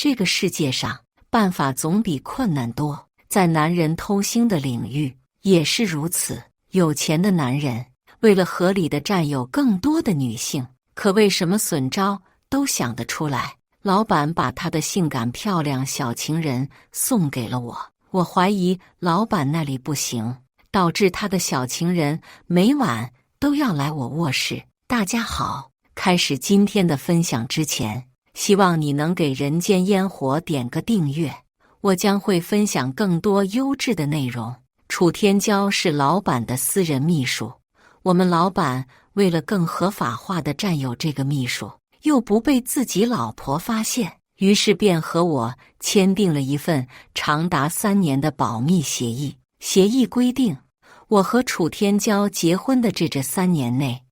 这个世界上，办法总比困难多。在男人偷腥的领域也是如此。有钱的男人为了合理的占有更多的女性，可谓什么损招都想得出来。老板把他的性感漂亮小情人送给了我，我怀疑老板那里不行，导致他的小情人每晚都要来我卧室。大家好，开始今天的分享之前，希望你能给人间烟火点个订阅，我将会分享更多优质的内容。楚天骄是老板的私人秘书，我们老板为了更合法化的占有这个秘书，又不被自己老婆发现，于是便和我签订了一份长达3年的保密协议。协议规定，我和楚天骄结婚的这3年内，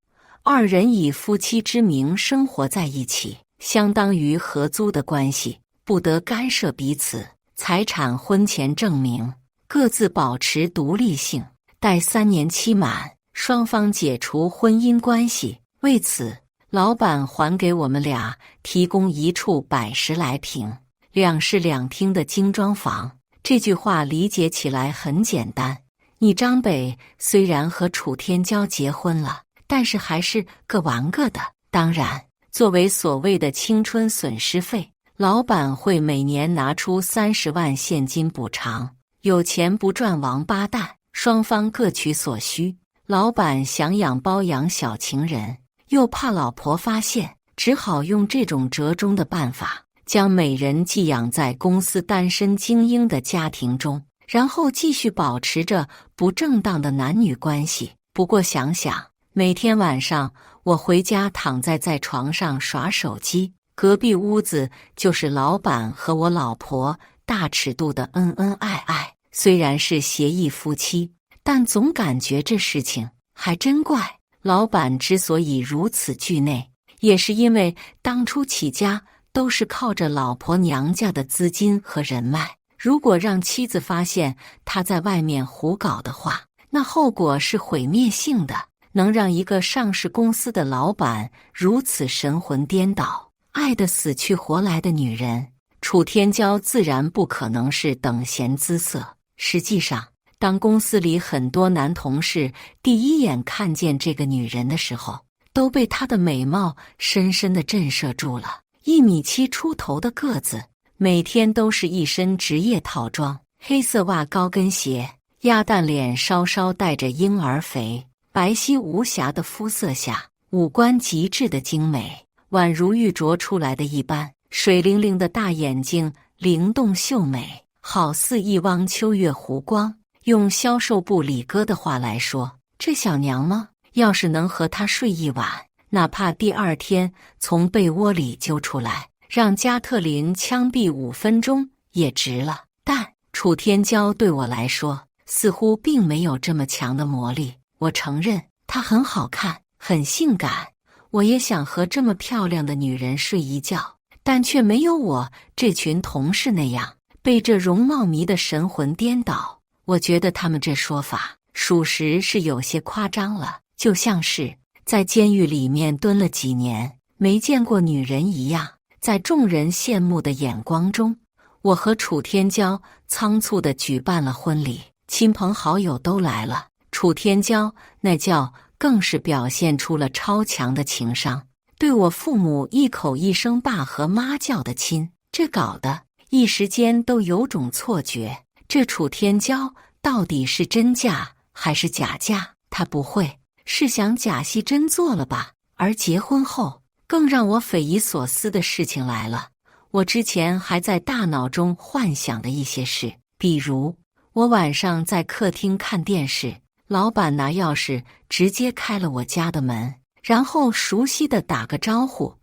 二人以夫妻之名生活在一起，相当于合租的关系，不得干涉彼此财产。婚前证明各自保持独立性，待3年期满，双方解除婚姻关系。为此，老板还给我们俩提供一处110来平、2室2厅的精装房。这句话理解起来很简单，你张北虽然和楚天骄结婚了，但是还是各玩各的。当然，作为所谓的青春损失费，老板会每年拿出30万现金补偿。有钱不赚王八蛋，双方各取所需。老板想养包养小情人，又怕老婆发现，只好用这种折中的办法，将美人寄养在公司单身精英的家庭中，然后继续保持着不正当的男女关系。不过想想，每天晚上我回家躺在床上耍手机，隔壁屋子就是老板和我老婆大尺度的恩恩爱爱。虽然是协议夫妻，但总感觉这事情还真怪。老板之所以如此惧内，也是因为当初起家都是靠着老婆娘家的资金和人脉，如果让妻子发现他在外面胡搞的话，那后果是毁灭性的。能让一个上市公司的老板如此神魂颠倒，爱得死去活来的女人，楚天骄自然不可能是等闲姿色。实际上，当公司里很多男同事第一眼看见这个女人的时候，都被她的美貌深深地震慑住了。1.7米出头的个子，每天都是一身职业套装，黑色袜高跟鞋，鸭蛋脸稍稍带着婴儿肥，白皙无瑕的肤色下，五官极致的精美，宛如玉琢出来的一般。水灵灵的大眼睛灵动秀美，好似一汪秋月湖光。用销售部李哥的话来说，这小娘吗？要是能和他睡一晚，哪怕第2天从被窝里揪出来，让加特林枪毙5分钟也值了。但楚天骄对我来说，似乎并没有这么强的魔力。我承认她很好看，很性感，我也想和这么漂亮的女人睡一觉，但却没有我这群同事那样被这容貌迷得神魂颠倒。我觉得他们这说法属实是有些夸张了，就像是在监狱里面蹲了几年没见过女人一样。在众人羡慕的眼光中，我和楚天骄仓促地举办了婚礼，亲朋好友都来了。楚天骄那叫更是表现出了超强的情商，对我父母一口一声爸和妈叫的亲，这搞得一时间都有种错觉，这楚天骄到底是真嫁还是假嫁？他不会是想假戏真做了吧？而结婚后，更让我匪夷所思的事情来了。我之前还在大脑中幻想的一些事，比如我晚上在客厅看电视，老板拿钥匙直接开了我家的门，然后熟悉的打个招呼：“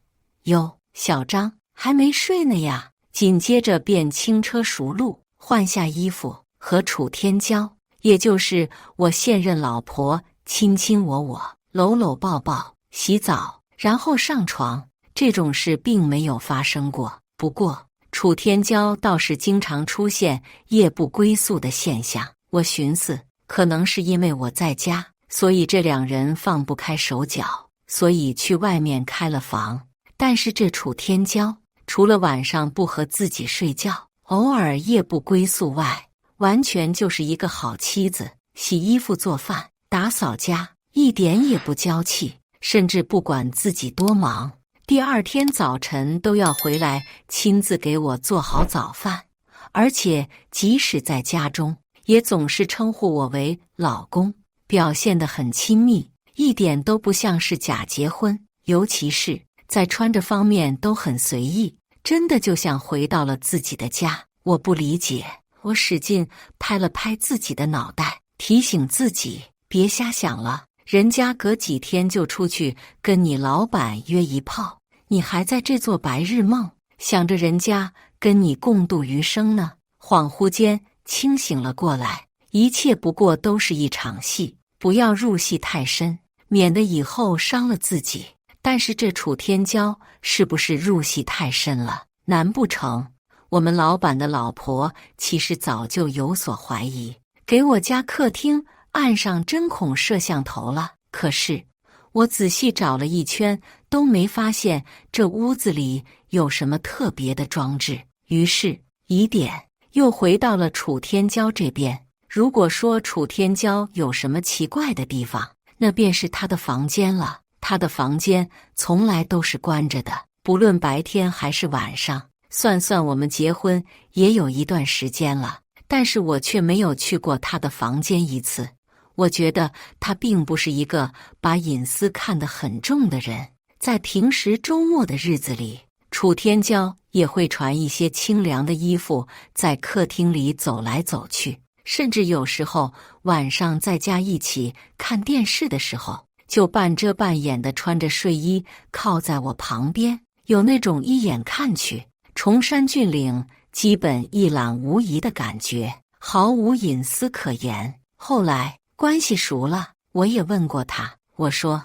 哟，小张，还没睡呢呀？”紧接着便轻车熟路，换下衣服，和楚天骄，也就是我现任老婆亲亲我，搂搂抱抱，洗澡，然后上床。这种事并没有发生过，不过楚天骄倒是经常出现夜不归宿的现象。我寻思，可能是因为我在家，所以这2人放不开手脚，所以去外面开了房。但是这楚天骄除了晚上不和自己睡觉，偶尔夜不归宿外，完全就是一个好妻子，洗衣服、做饭、打扫家，一点也不娇气，甚至不管自己多忙，第二天早晨都要回来亲自给我做好早饭，而且即使在家中，也总是称呼我为老公，表现得很亲密，一点都不像是假结婚，尤其是在穿着方面都很随意，真的就像回到了自己的家。我不理解，我使劲拍了拍自己的脑袋，提醒自己别瞎想了，人家隔几天就出去跟你老板约一炮，你还在这做白日梦，想着人家跟你共度余生呢。恍惚间清醒了过来，一切不过都是一场戏，不要入戏太深，免得以后伤了自己。但是这楚天骄是不是入戏太深了？难不成我们老板的老婆其实早就有所怀疑，给我家客厅按上针孔摄像头了？可是我仔细找了一圈，都没发现这屋子里有什么特别的装置。于是疑点又回到了楚天骄这边。如果说楚天骄有什么奇怪的地方，那便是他的房间了。他的房间从来都是关着的，不论白天还是晚上。算算我们结婚也有一段时间了，但是我却没有去过他的房间一次。我觉得他并不是一个把隐私看得很重的人。在平时周末的日子里，楚天骄也会穿一些清凉的衣服，在客厅里走来走去，甚至有时候晚上在家一起看电视的时候，就半遮半掩地穿着睡衣靠在我旁边，有那种一眼看去崇山峻岭基本一览无遗的感觉，毫无隐私可言。后来关系熟了，我也问过他，我说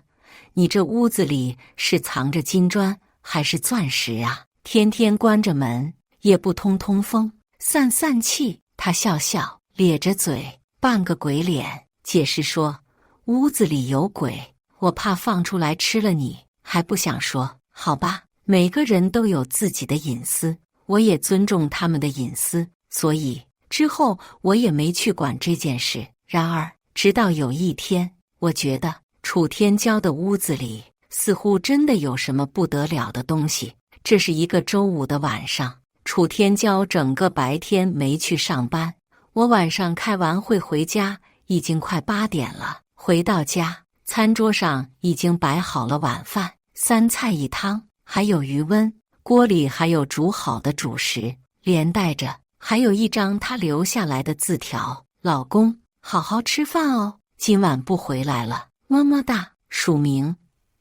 你这屋子里是藏着金砖还是钻石啊？天天关着门也不通通风散散气。他笑笑咧着嘴扮个鬼脸，解释说屋子里有鬼，我怕放出来吃了你。还不想说，好吧，每个人都有自己的隐私，我也尊重他们的隐私，所以之后我也没去管这件事。然而直到有一天，我觉得楚天骄的屋子里似乎真的有什么不得了的东西。这是一个周五的晚上，楚天骄整个白天没去上班，我晚上开完会回家，已经快8点了。回到家，餐桌上已经摆好了晚饭，3菜1汤，还有余温，锅里还有煮好的主食，连带着还有一张他留下来的字条：老公，好好吃饭哦，今晚不回来了，么么哒，署名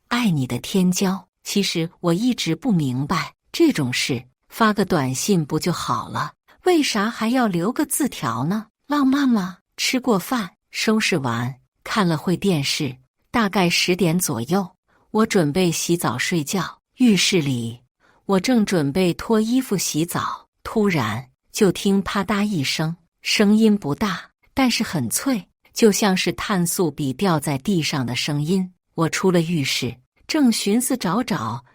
爱你的天骄。其实我一直不明白，这种事发个短信不就好了，为啥还要留个字条呢？浪漫吗？吃过饭，收拾完，看了会电视，大概10点左右，我准备洗澡睡觉。浴室里，我正准备脱衣服洗澡，突然就听啪嗒一声，声音不大，但是很脆，就像是碳素笔掉在地上的声音。我出了浴室，正寻思找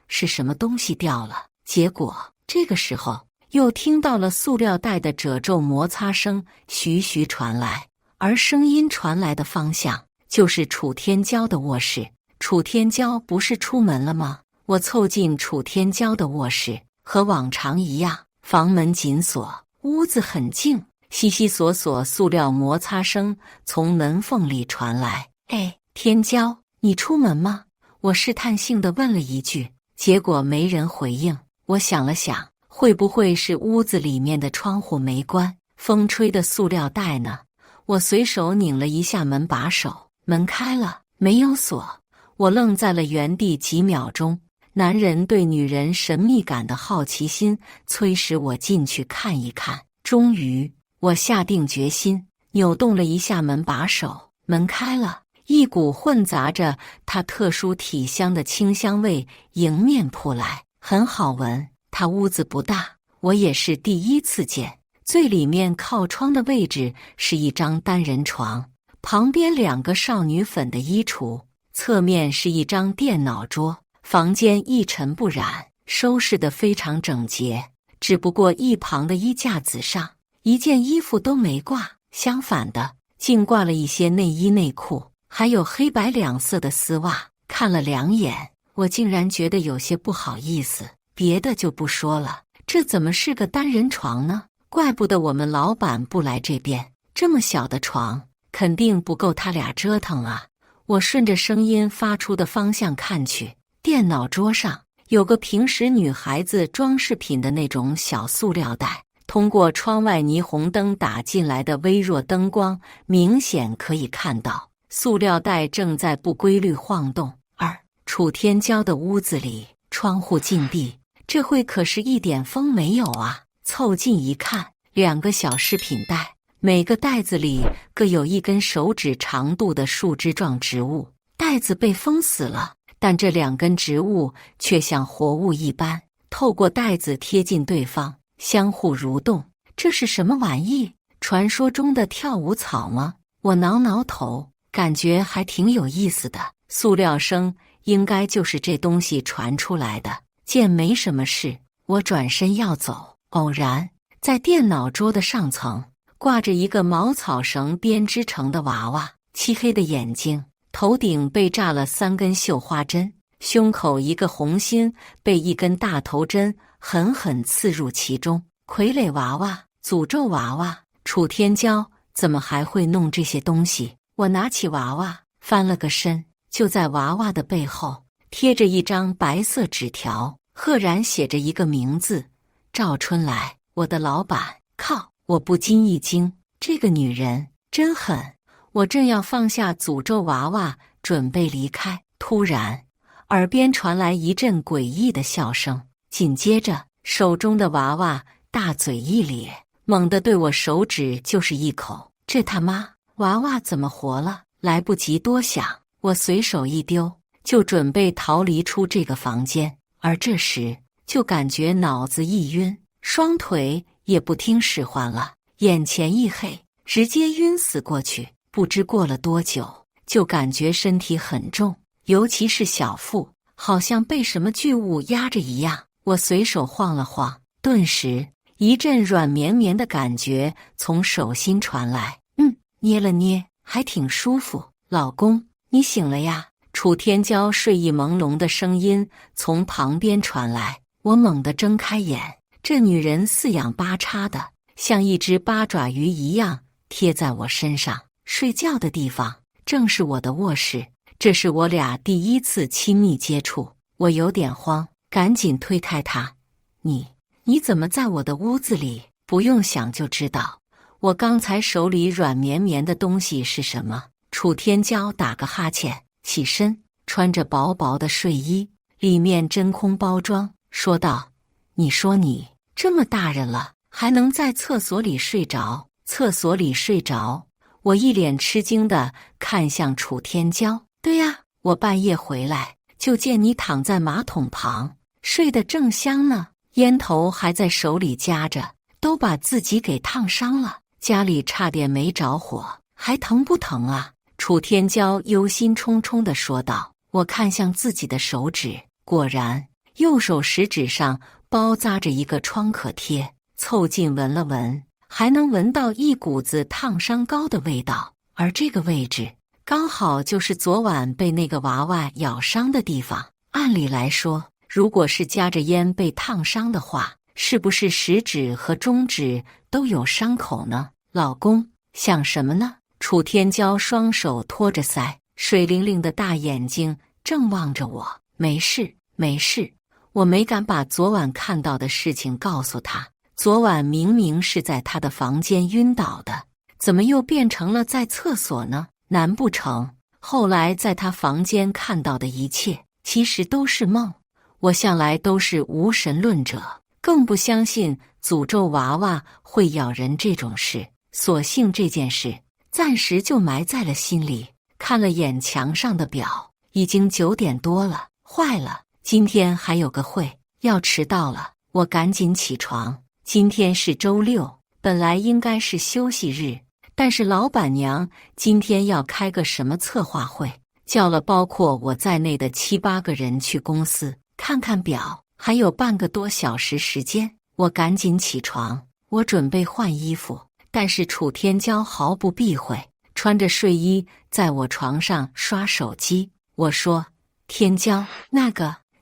是什么东西掉了，结果这个时候又听到了塑料袋的褶皱摩擦声徐徐传来，而声音传来的方向就是楚天骄的卧室。楚天骄不是出门了吗？我凑近楚天骄的卧室，和往常一样，房门紧锁，屋子很静，悉悉索索塑料摩擦声从门缝里传来。哎，天骄，你出门吗？我试探性地问了一句，结果没人回应。我想了想，会不会是屋子里面的窗户没关，风吹的塑料袋呢？我随手拧了一下门把手，门开了，没有锁。我愣在了原地几秒钟，男人对女人神秘感的好奇心催使我进去看一看。终于，我下定决心，扭动了一下门把手，门开了。一股混杂着它特殊体香的清香味迎面扑来，很好闻。它屋子不大，我也是第一次见。最里面靠窗的位置是一张单人床，旁边2个少女粉的衣橱，侧面是一张电脑桌。房间一尘不染，收拾得非常整洁，只不过一旁的衣架子上一件衣服都没挂，相反的，竟挂了一些内衣内裤，还有黑白两色的丝袜。看了2眼，我竟然觉得有些不好意思。别的就不说了，这怎么是个单人床呢？怪不得我们老板不来这边，这么小的床肯定不够他俩折腾啊。我顺着声音发出的方向看去，电脑桌上有个平时女孩子装饰品的那种小塑料袋，通过窗外霓虹灯打进来的微弱灯光，明显可以看到塑料袋正在不规律晃动。而楚天骄的屋子里窗户紧闭，这会可是一点风没有啊。凑近一看，2个小饰品袋，每个袋子里各有一根手指长度的树枝状植物，袋子被封死了，但这2根植物却像活物一般，透过袋子贴近对方，相互蠕动。这是什么玩意？传说中的跳舞草吗？我挠挠头，感觉还挺有意思的。塑料声应该就是这东西传出来的。见没什么事，我转身要走，偶然在电脑桌的上层挂着一个茅草绳编织成的娃娃，漆黑的眼睛，头顶被扎了3根绣花针，胸口一个红心被一根大头针狠狠刺入其中。傀儡娃娃，诅咒娃娃，楚天骄怎么还会弄这些东西？我拿起娃娃翻了个身，就在娃娃的背后贴着一张白色纸条，赫然写着一个名字：赵春来，我的老板。靠！我不禁一惊，这个女人真狠。我正要放下诅咒娃娃，准备离开，突然耳边传来一阵诡异的笑声，紧接着手中的娃娃大嘴一咧，猛地对我手指就是一口。这他妈娃娃怎么活了？来不及多想，我随手一丢，就准备逃离出这个房间。而这时就感觉脑子一晕，双腿也不听使唤了，眼前一黑，直接晕死过去。不知过了多久，就感觉身体很重，尤其是小腹，好像被什么巨物压着一样。我随手晃了晃，顿时一阵软绵绵的感觉从手心传来，捏了捏，还挺舒服。老公，你醒了呀？楚天骄睡意朦胧的声音从旁边传来。我猛地睁开眼，这女人四仰八叉的，像一只八爪鱼一样贴在我身上。睡觉的地方正是我的卧室，这是我俩第一次亲密接触。我有点慌，赶紧推开她。你怎么在我的屋子里？不用想就知道，我刚才手里软绵绵的东西是什么。楚天骄打个哈欠，起身，穿着薄薄的睡衣，里面真空包装，说道：你说你这么大人了，还能在厕所里睡着？厕所里睡着？我一脸吃惊地看向楚天骄。对呀，我半夜回来就见你躺在马桶旁，睡得正香呢，烟头还在手里夹着，都把自己给烫伤了，家里差点没着火，还疼不疼啊？楚天骄忧心忡忡地说道。我看向自己的手指，果然右手食指上包扎着一个创可贴，凑近闻了闻，还能闻到一股子烫伤膏的味道，而这个位置刚好就是昨晚被那个娃娃咬伤的地方。按理来说，如果是夹着烟被烫伤的话，是不是食指和中指都有伤口呢？老公，想什么呢？楚天骄双手托着腮，水灵灵的大眼睛正望着我。没事，没事。我没敢把昨晚看到的事情告诉他。昨晚明明是在他的房间晕倒的，怎么又变成了在厕所呢？难不成后来在他房间看到的一切其实都是梦？我向来都是无神论者，更不相信诅咒娃娃会咬人这种事，所幸这件事暂时就埋在了心里。看了眼墙上的表，已经9点多了。坏了，今天还有个会，要迟到了。我赶紧起床。今天是周六，本来应该是休息日，但是老板娘今天要开个什么策划会，叫了包括我在内的7、8个人去公司。看看表，还有半个多小时时间，我赶紧起床，我准备换衣服，但是楚天骄毫不避讳，穿着睡衣在我床上刷手机。我说：天骄，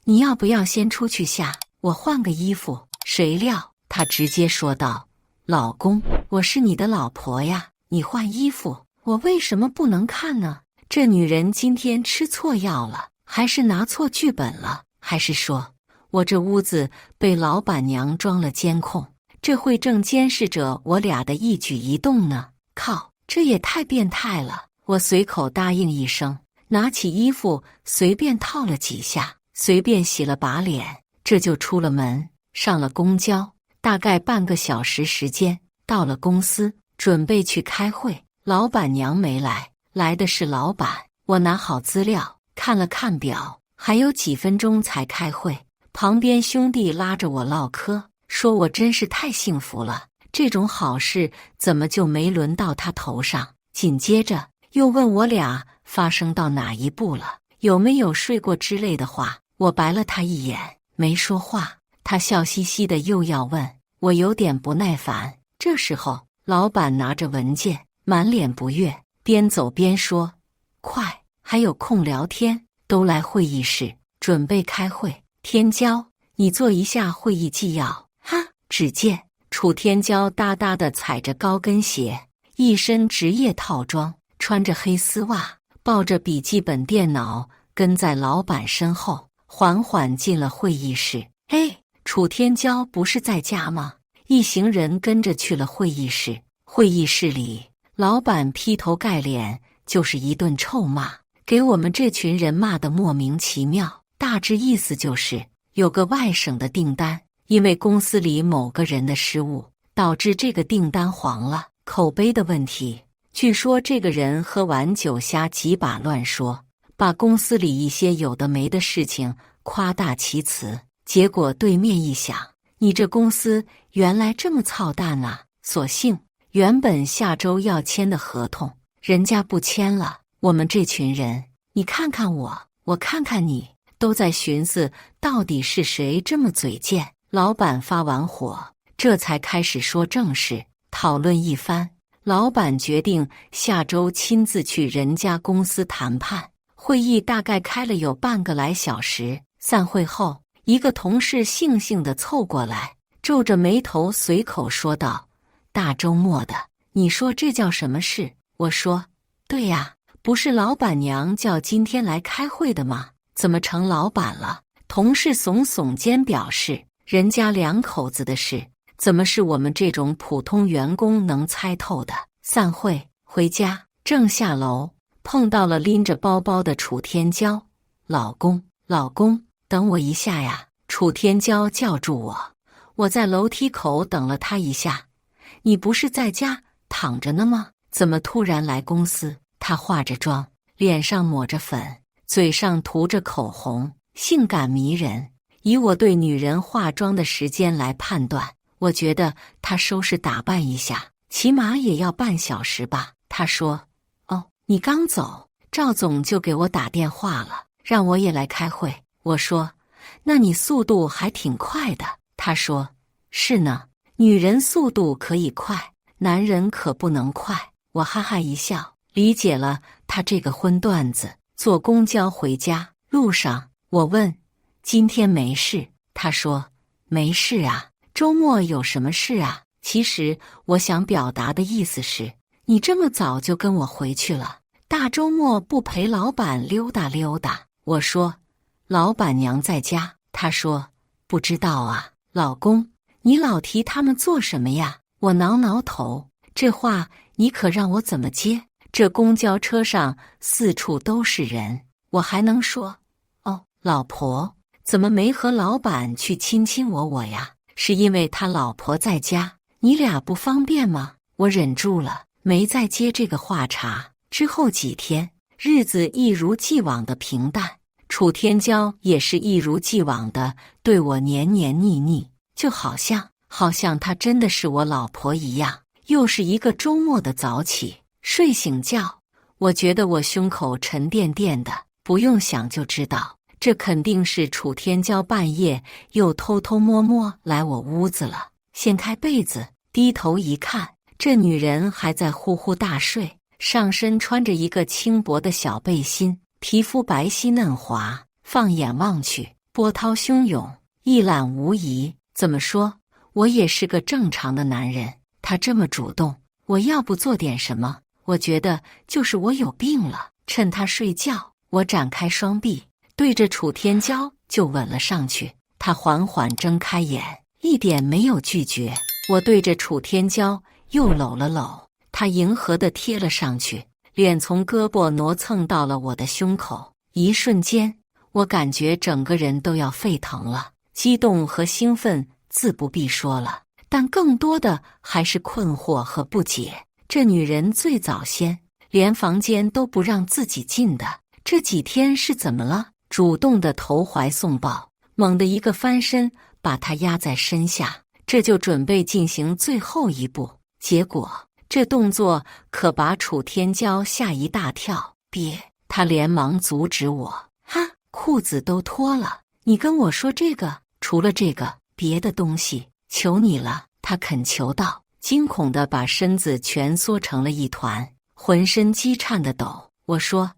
你要不要先出去下，我换个衣服？谁料他直接说道：老公，我是你的老婆呀，你换衣服，我为什么不能看呢？这女人今天吃错药了，还是拿错剧本了？还是说我这屋子被老板娘装了监控，这会正监视着我俩的一举一动呢？靠，这也太变态了！我随口答应一声，拿起衣服随便套了几下，随便洗了把脸，这就出了门，上了公交。大概半个小时时间，到了公司，准备去开会。老板娘没来，来的是老板。我拿好资料，看了看表，还有几分钟才开会。旁边兄弟拉着我唠嗑，说我真是太幸福了，这种好事怎么就没轮到他头上？紧接着又问我俩发生到哪一步了，有没有睡过之类的话。我白了他一眼，没说话。他笑嘻嘻的又要问，我有点不耐烦。这时候老板拿着文件，满脸不悦，边走边说：快，还有空聊天，都来会议室，准备开会。天骄，你做一下会议纪要。哈！只见楚天骄哒哒地踩着高跟鞋，一身职业套装，穿着黑丝袜，抱着笔记本电脑，跟在老板身后，缓缓进了会议室。嘿，楚天骄不是在家吗？一行人跟着去了会议室。会议室里，老板劈头盖脸就是一顿臭骂，给我们这群人骂得莫名其妙。大致意思就是有个外省的订单，因为公司里某个人的失误，导致这个订单黄了，口碑的问题。据说这个人喝完酒瞎几把乱说，把公司里一些有的没的事情夸大其词。结果对面一想，你这公司原来这么操蛋啊！索性原本下周要签的合同，人家不签了。我们这群人，你看看我，我看看你，都在寻思到底是谁这么嘴贱。老板发完火，这才开始说正事，讨论一番。老板决定下周亲自去人家公司谈判。会议大概开了有半个来小时。散会后，一个同事悻悻地凑过来，皱着眉头随口说道：大周末的，你说这叫什么事？我说：对呀，不是老板娘叫今天来开会的吗？怎么成老板了？同事耸耸肩表示，人家两口子的事，怎么是我们这种普通员工能猜透的？散会回家，正下楼，碰到了拎着包包的楚天骄。老公，老公，等我一下呀！楚天骄叫住我，我在楼梯口等了他一下。你不是在家躺着呢吗？怎么突然来公司？他化着妆，脸上抹着粉，嘴上涂着口红，性感迷人。以我对女人化妆的时间来判断，我觉得她收拾打扮一下，起码也要半小时吧。他说：哦，你刚走，赵总就给我打电话了，让我也来开会。我说：那你速度还挺快的。他说：是呢，女人速度可以快，男人可不能快。我哈哈一笑，理解了他这个荤段子。坐公交回家路上，我问：今天没事？他说：没事啊，周末有什么事啊？其实我想表达的意思是，你这么早就跟我回去了，大周末不陪老板溜达溜达？我说：老板娘在家。他说：不知道啊，老公，你老提他们做什么呀？我挠挠头，这话你可让我怎么接？这公交车上四处都是人，我还能说：哦，老婆，怎么没和老板去亲亲我呀？是因为他老婆在家，你俩不方便吗？我忍住了，没再接这个话茬。之后几天，日子一如既往的平淡。楚天骄也是一如既往的对我黏黏腻腻，就好像她真的是我老婆一样。又是一个周末的早起，睡醒觉，我觉得我胸口沉甸甸的，不用想就知道，这肯定是楚天骄半夜又偷偷摸摸来我屋子了。掀开被子，低头一看，这女人还在呼呼大睡，上身穿着一个轻薄的小背心，皮肤白皙嫩滑，放眼望去，波涛汹涌，一览无遗。怎么说，我也是个正常的男人，他这么主动，我要不做点什么？我觉得就是我有病了。趁他睡觉，我展开双臂，对着楚天骄就吻了上去。他缓缓睁开眼，一点没有拒绝。我对着楚天骄又搂了搂，他迎合地贴了上去，脸从胳膊挪蹭到了我的胸口。一瞬间，我感觉整个人都要沸腾了，激动和兴奋自不必说了，但更多的还是困惑和不解。这女人最早先连房间都不让自己进的，这几天是怎么了？主动的投怀送抱，猛地一个翻身把她压在身下，这就准备进行最后一步。结果这动作可把楚天骄吓一大跳，别！他连忙阻止我，哈，裤子都脱了，你跟我说这个？除了这个，别的东西，求你了！他恳求道，惊恐地把身子蜷缩成了一团，浑身激颤的抖。我说，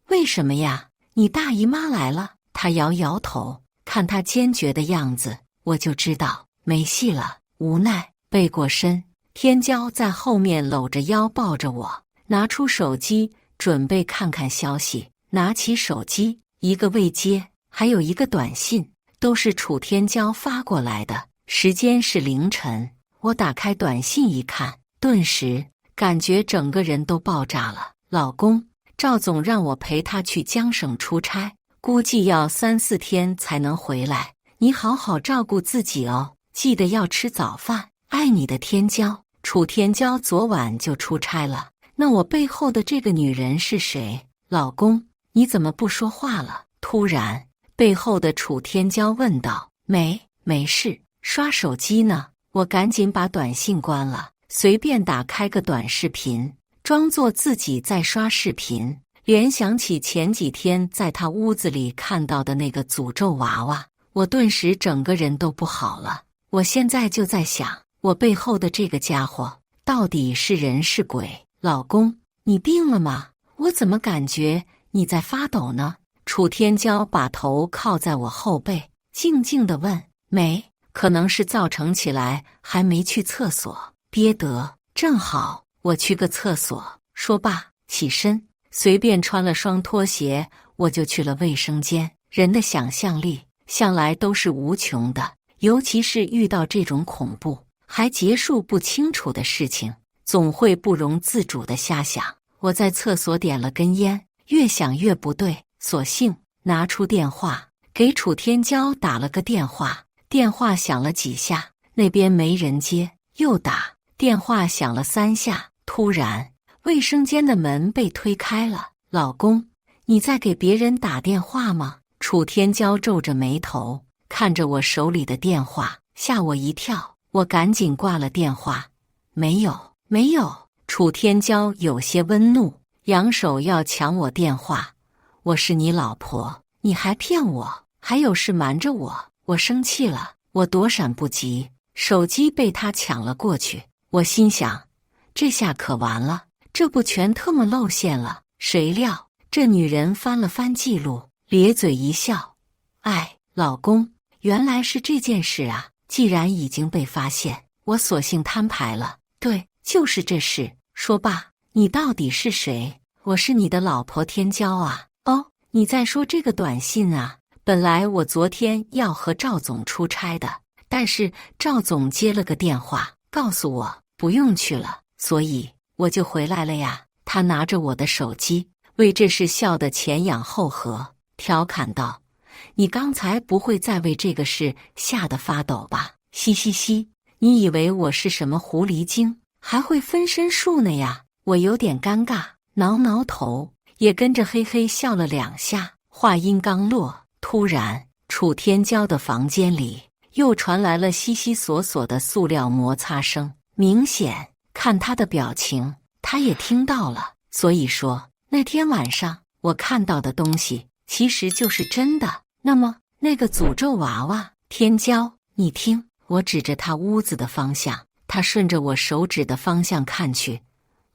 为什么呀？你大姨妈来了？他摇摇头，看他坚决的样子，我就知道没戏了。无奈背过身，天骄在后面搂着腰抱着我，拿出手机准备看看消息。拿起手机，一个未接，还有一个短信，都是楚天骄发过来的，时间是凌晨。我打开短信一看，顿时感觉整个人都爆炸了。老公，赵总让我陪他去江省出差，估计要3-4天才能回来，你好好照顾自己哦，记得要吃早饭。爱你的天骄。楚天骄昨晚就出差了，那我背后的这个女人是谁？老公，你怎么不说话了？突然，背后的楚天骄问道。没事，刷手机呢。我赶紧把短信关了，随便打开个短视频，装作自己在刷视频。联想起前几天在他屋子里看到的那个诅咒娃娃，我顿时整个人都不好了。我现在就在想，我背后的这个家伙到底是人是鬼？老公，你病了吗？我怎么感觉你在发抖呢？楚天骄把头靠在我后背，静静地问。没，可能是造成起来还没去厕所，憋得正好我去个厕所。说罢起身，随便穿了双拖鞋，我就去了卫生间。人的想象力向来都是无穷的，尤其是遇到这种恐怖还结束不清楚的事情，总会不容自主地瞎想。我在厕所点了根烟，越想越不对，索性拿出电话给楚天骄打了个电话。电话响了几下，那边没人接，又打，电话响了3下。突然，卫生间的门被推开了。老公，你在给别人打电话吗？楚天骄皱着眉头看着我手里的电话，吓我一跳。我赶紧挂了电话。没有。楚天骄有些温怒，扬手要抢我电话。我是你老婆，你还骗我，还有事瞒着我。我生气了，我躲闪不及，手机被他抢了过去。我心想，这下可完了，这不全特么露馅了。谁料这女人翻了翻记录，咧嘴一笑，哎，老公，原来是这件事啊。既然已经被发现，我索性摊牌了。对，就是这事。说罢，你到底是谁？我是你的老婆天骄啊。哦，你在说这个短信啊？本来我昨天要和赵总出差的，但是赵总接了个电话，告诉我不用去了，所以我就回来了呀。他拿着我的手机，为这事笑得前仰后合，调侃道：“你刚才不会再为这个事吓得发抖吧？嘻嘻嘻，你以为我是什么狐狸精，还会分身术呢呀？”我有点尴尬，挠挠头，也跟着嘿嘿笑了2下。话音刚落，突然，楚天骄的房间里又传来了悉悉索索的塑料摩擦声。明显看他的表情，他也听到了。所以说，那天晚上我看到的东西其实就是真的。那么那个诅咒娃娃天骄，你听。我指着他屋子的方向，他顺着我手指的方向看去。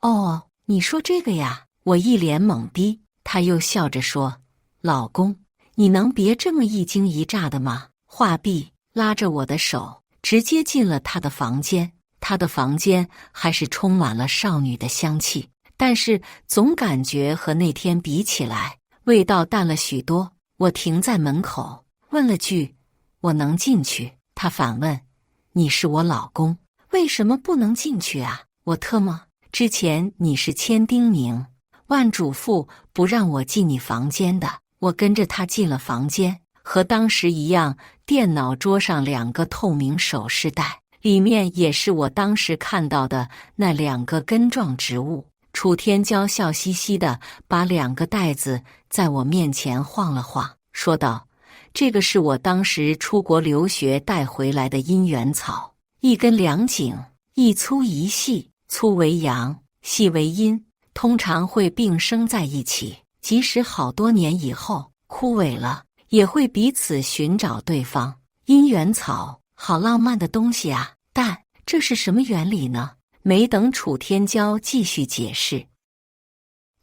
哦，你说这个呀？我一脸懵逼。他又笑着说：“老公，你能别这么一惊一乍的吗？”话毕，拉着我的手，直接进了他的房间。他的房间还是充满了少女的香气，但是总感觉和那天比起来，味道淡了许多。我停在门口，问了句：“我能进去？”他反问：“你是我老公，为什么不能进去啊？”我特么，之前你是千叮咛万嘱咐不让我进你房间的。我跟着他进了房间，和当时一样，电脑桌上2个透明首饰袋，里面也是我当时看到的那2个根状植物。楚天骄笑嘻嘻的把2个袋子在我面前晃了晃，说道：“这个是我当时出国留学带回来的姻缘草，一根2茎，一粗一细，粗为阳，细为阴，通常会并生在一起，即使好多年以后枯萎了，也会彼此寻找对方。姻缘草，好浪漫的东西啊！但这是什么原理呢？”没等楚天骄继续解释，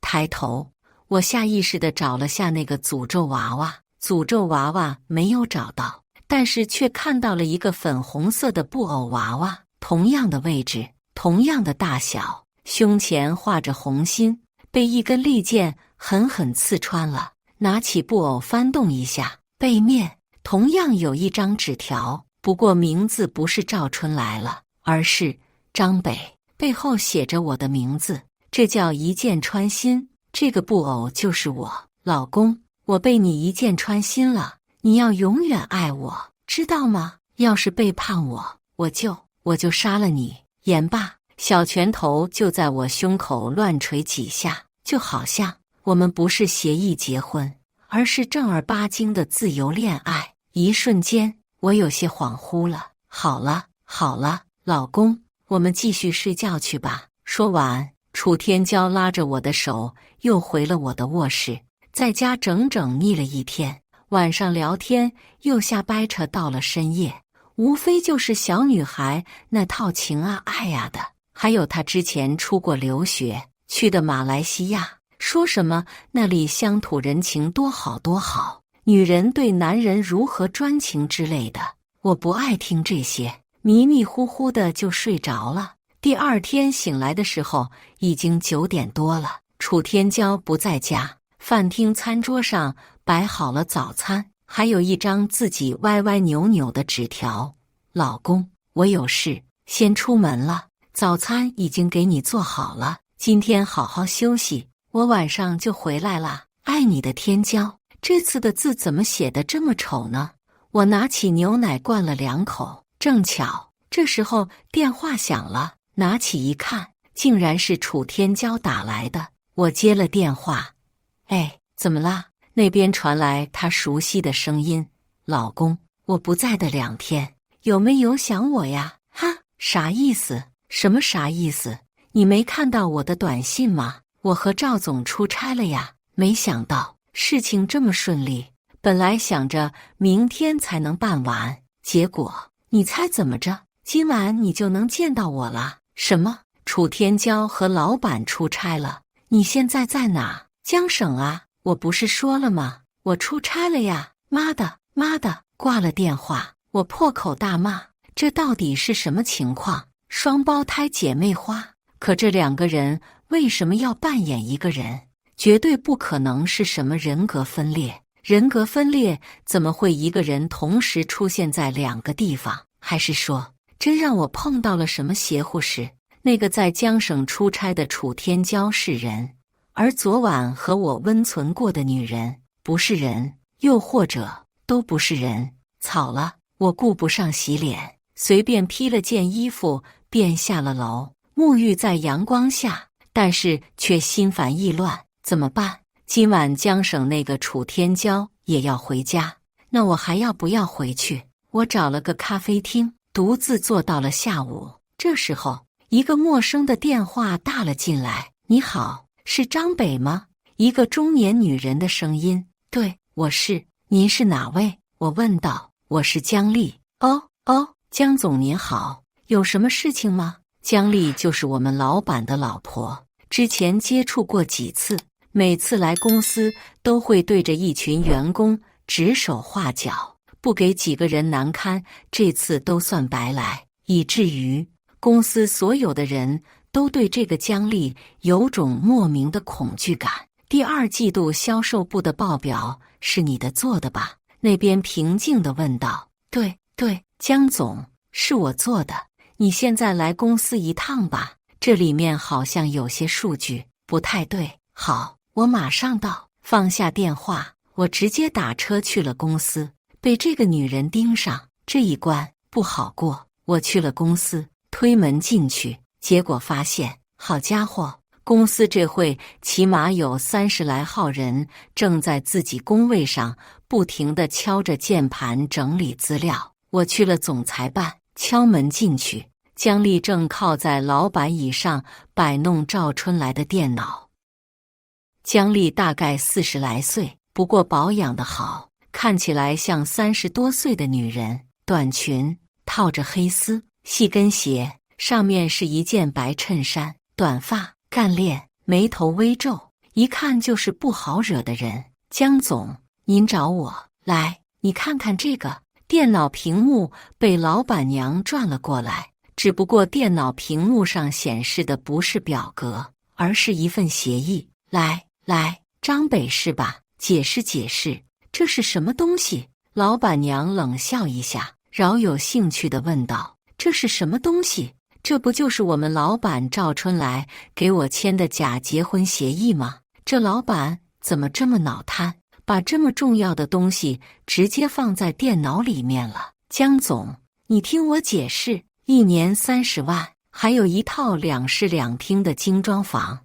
抬头，我下意识地找了下那个诅咒娃娃。诅咒娃娃没有找到，但是却看到了一个粉红色的布偶娃娃，同样的位置，同样的大小，胸前画着红心，被一根利剑狠狠刺穿了。拿起布偶翻动一下，背面同样有一张纸条，不过名字不是赵春来了，而是张北，背后写着我的名字。这叫一箭穿心，这个布偶就是我。老公，我被你一箭穿心了，你要永远爱我，知道吗？要是背叛我，我就杀了你。言罢，小拳头就在我胸口乱捶几下，就好像我们不是协议结婚，而是正儿八经的自由恋爱。一瞬间，我有些恍惚了。好了，好了，老公，我们继续睡觉去吧。说完，楚天骄拉着我的手又回了我的卧室。在家整整腻了一天，晚上聊天又瞎掰扯到了深夜，无非就是小女孩那套情啊爱呀的，还有她之前出国留学去的马来西亚，说什么那里乡土人情多好多好，女人对男人如何专情之类的。我不爱听这些，迷迷糊糊的就睡着了。第二天醒来的时候已经9点多了，楚天骄不在家。饭厅餐桌上摆好了早餐，还有一张自己歪歪扭扭的纸条：“老公，我有事，先出门了。早餐已经给你做好了，今天好好休息，我晚上就回来了。爱你的天骄。”这次的字怎么写得这么丑呢？我拿起牛奶灌了2口，正巧这时候电话响了，拿起一看，竟然是楚天骄打来的。我接了电话。哎，怎么啦？那边传来他熟悉的声音：“老公，我不在的2天，有没有想我呀？”哈，啥意思？什么啥意思？你没看到我的短信吗？我和赵总出差了呀，没想到事情这么顺利，本来想着明天才能办完，结果你猜怎么着？今晚你就能见到我了。什么？楚天骄和老板出差了？你现在在哪？江省啊，我不是说了吗？我出差了呀！妈的，妈的！挂了电话，我破口大骂，这到底是什么情况？双胞胎姐妹花，可这2个人为什么要扮演一个人？绝对不可能是什么人格分裂。人格分裂怎么会一个人同时出现在2个地方？还是说，真让我碰到了什么邪乎事？那个在江省出差的楚天骄是人？而昨晚和我温存过的女人不是人，又或者都不是人。草了，我顾不上洗脸，随便披了件衣服便下了楼，沐浴在阳光下，但是却心烦意乱。怎么办？今晚江省那个楚天骄也要回家，那我还要不要回去？我找了个咖啡厅，独自坐到了下午。这时候，一个陌生的电话打了进来。你好，是张北吗？一个中年女人的声音。对，我是。您是哪位？我问道。我是姜丽。哦，姜总您好，有什么事情吗？姜丽就是我们老板的老婆，之前接触过几次，每次来公司都会对着一群员工指手画脚，不给几个人难堪，这次都算白来，以至于公司所有的人都对这个姜丽有种莫名的恐惧感。第2季度销售部的报表是你的做的吧？那边平静地问道。对，姜总，是我做的。你现在来公司一趟吧，这里面好像有些数据不太对。好，我马上到。放下电话，我直接打车去了公司。被这个女人盯上，这一关不好过。我去了公司，推门进去，结果发现，好家伙，公司这会起码有30来号人正在自己工位上不停地敲着键盘整理资料。我去了总裁办，敲门进去，姜丽正靠在老板椅上摆弄赵春来的电脑。姜丽大概40来岁，不过保养得好，看起来像30多岁的女人。短裙，套着黑丝，细跟鞋，上面是一件白衬衫，短发，干练，眉头微皱，一看就是不好惹的人。姜总，您找我？来，你看看这个。电脑屏幕被老板娘转了过来，只不过电脑屏幕上显示的不是表格，而是一份协议。来，张北是吧？解释，这是什么东西？老板娘冷笑一下，饶有兴趣地问道：这是什么东西？这不就是我们老板赵春来给我签的假结婚协议吗？这老板怎么这么脑瘫，把这么重要的东西直接放在电脑里面了？姜总，你听我解释，1年30万，还有一套2室2厅的精装房。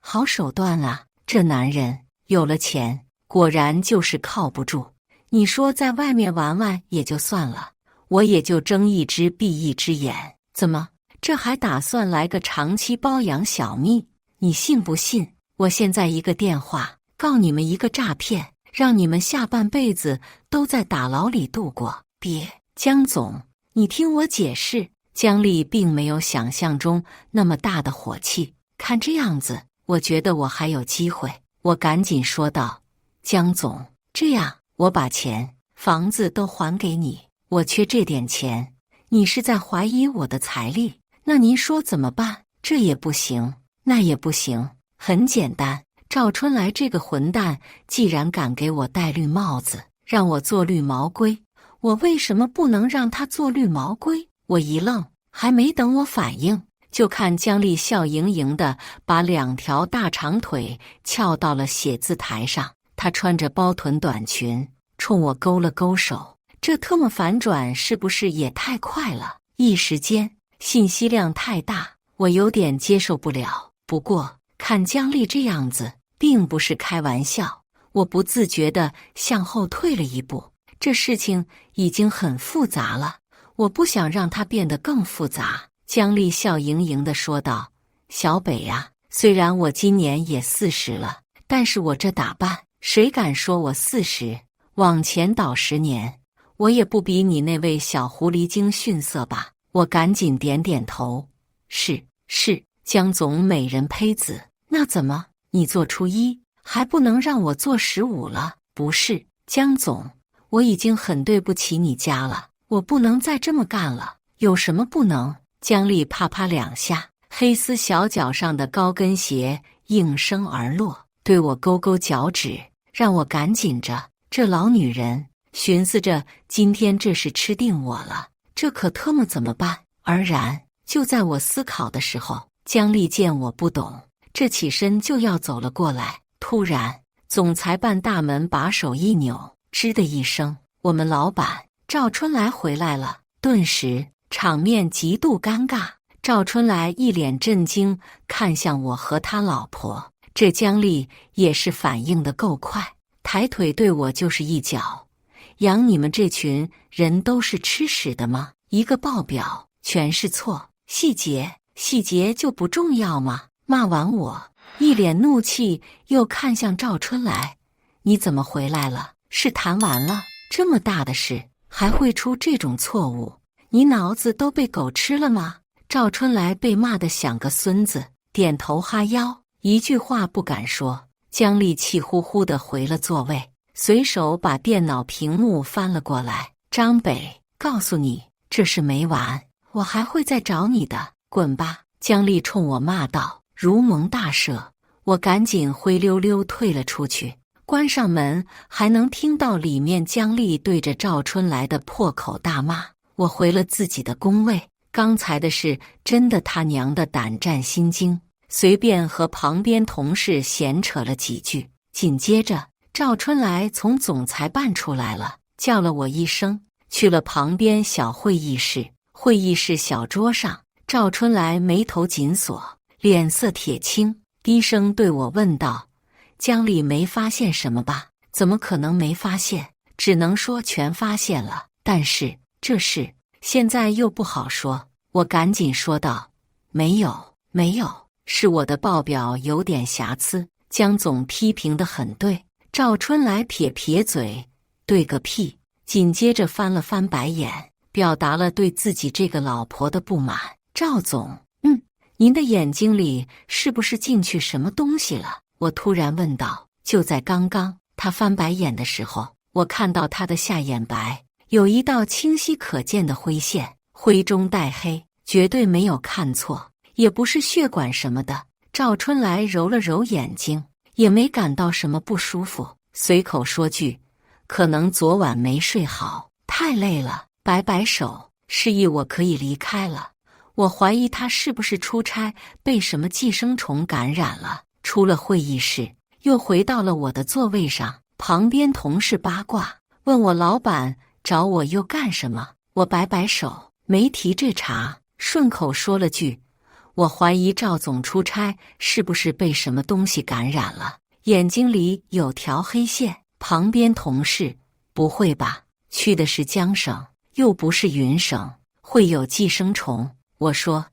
好手段啊！这男人有了钱，果然就是靠不住。你说在外面玩玩也就算了，我也就睁一只闭一只眼，怎么这还打算来个长期包养小蜜？你信不信？我现在一个电话告你们一个诈骗，让你们下半辈子都在打牢里度过。别，姜总，你听我解释。姜丽并没有想象中那么大的火气，看这样子，我觉得我还有机会。我赶紧说道：姜总，这样我把钱、房子都还给你，我缺这点钱。你是在怀疑我的财力？那您说怎么办？这也不行，那也不行。很简单，赵春来这个混蛋既然敢给我戴绿帽子，让我做绿毛龟，我为什么不能让他做绿毛龟？我一愣，还没等我反应，就看姜丽笑盈盈地把2条大长腿翘到了写字台上。她穿着包臀短裙，冲我勾了勾手。这特么反转是不是也太快了？一时间信息量太大，我有点接受不了。不过看姜丽这样子，并不是开玩笑，我不自觉地向后退了一步。这事情已经很复杂了，我不想让它变得更复杂。姜丽笑盈盈地说道：小北呀，虽然我今年也40了，但是我这打扮，谁敢说我40？往前倒10年，我也不比你那位小狐狸精逊色吧？我赶紧点点头，是，姜总美人胚子。那怎么，你做初1，还不能让我做15了？不是，姜总，我已经很对不起你家了，我不能再这么干了。有什么不能？姜丽啪啪2下，黑丝小脚上的高跟鞋应声而落，对我勾勾脚趾，让我赶紧着。这老女人寻思着，今天这是吃定我了，这可特么怎么办？而然，就在我思考的时候，姜丽见我不懂，这起身就要走了过来。突然，总裁办大门把手一扭，吱的一声，我们老板赵春来回来了。顿时场面极度尴尬，赵春来一脸震惊看向我和他老婆。这姜丽也是反应得够快，抬腿对我就是一脚。养你们这群人都是吃屎的吗？一个报表全是错，细节就不重要吗？骂完我，一脸怒气又看向赵春来，你怎么回来了？是谈完了，这么大的事还会出这种错误？你脑子都被狗吃了吗？赵春来被骂得像个孙子，点头哈腰，一句话不敢说。姜丽气呼呼地回了座位，随手把电脑屏幕翻了过来。张北，告诉你，这事没完，我还会再找你的，滚吧！姜丽冲我骂道，如蒙大赦。我赶紧灰溜溜退了出去，关上门，还能听到里面姜丽对着赵春来的破口大骂。我回了自己的工位，刚才的事真的他娘的胆战心惊，随便和旁边同事闲扯了几句。紧接着，赵春来从总裁办出来了，叫了我一声，去了旁边小会议室。会议室小桌上，赵春来眉头紧锁，脸色铁青，低声对我问道：“姜丽没发现什么吧？”“怎么可能没发现？只能说全发现了，但是这事现在又不好说。”我赶紧说道：“没有，是我的报表有点瑕疵。”姜总批评得很对。赵春来撇撇嘴：“对个屁！”紧接着翻了翻白眼，表达了对自己这个老婆的不满。赵总，您的眼睛里是不是进去什么东西了？我突然问道。就在刚刚，他翻白眼的时候，我看到他的下眼白有一道清晰可见的灰线，灰中带黑，绝对没有看错，也不是血管什么的。赵春来揉了揉眼睛，也没感到什么不舒服，随口说句：“可能昨晚没睡好，太累了。”摆摆手，示意我可以离开了。我怀疑他是不是出差被什么寄生虫感染了。出了会议室，又回到了我的座位上。旁边同事八卦问我老板找我又干什么，我摆摆手，没提这茬，顺口说了句：“我怀疑赵总出差是不是被什么东西感染了，眼睛里有条黑线。”旁边同事：“不会吧？去的是江省，又不是云省，会有寄生虫？”我说：“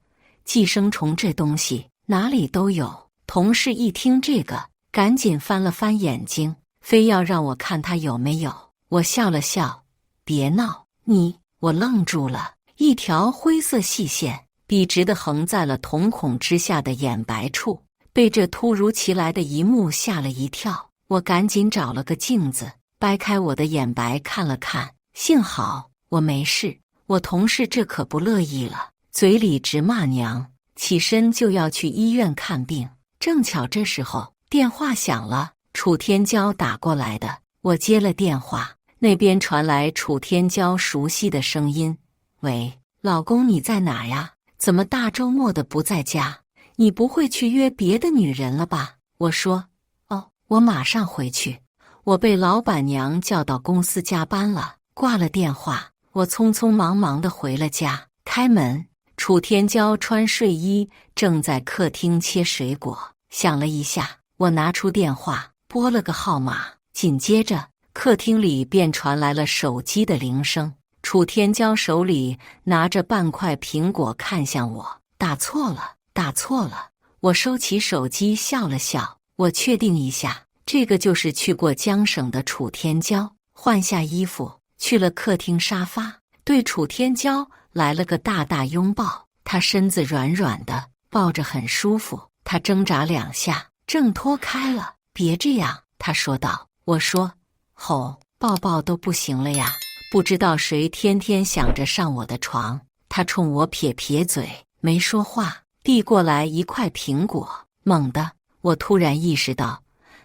寄生虫这东西哪里都有。”同事一听这个，赶紧翻了翻眼睛，非要让我看他有没有。我笑了笑：“别闹，你……”我愣住了，一条灰色细线笔直地横在了瞳孔之下的眼白处，被这突如其来的一幕吓了一跳。我赶紧找了个镜子，掰开我的眼白看了看，幸好我没事。我同事这可不乐意了，嘴里直骂娘，起身就要去医院看病。正巧这时候电话响了，楚天骄打过来的。我接了电话，那边传来楚天骄熟悉的声音：“喂，老公，你在哪呀？怎么大周末的不在家？你不会去约别的女人了吧？”我说：“哦，我马上回去。”我被老板娘叫到公司加班了。挂了电话，我匆匆忙忙地回了家。开门，楚天骄穿睡衣正在客厅切水果。响了一下，我拿出电话拨了个号码，紧接着客厅里便传来了手机的铃声。楚天骄手里拿着半块苹果看向我：“打错了，打错了。”我收起手机笑了笑，我确定一下，这个就是去过江省的楚天骄。换下衣服，去了客厅沙发，对楚天骄来了个大大拥抱。他身子软软的，抱着很舒服。他挣扎两下，挣脱开了。“别这样。”他说道。我说：“吼，抱抱都不行了呀，不知道谁天天想着上我的床。”他冲我撇撇嘴，没说话，递过来一块苹果。猛地，我突然意识到，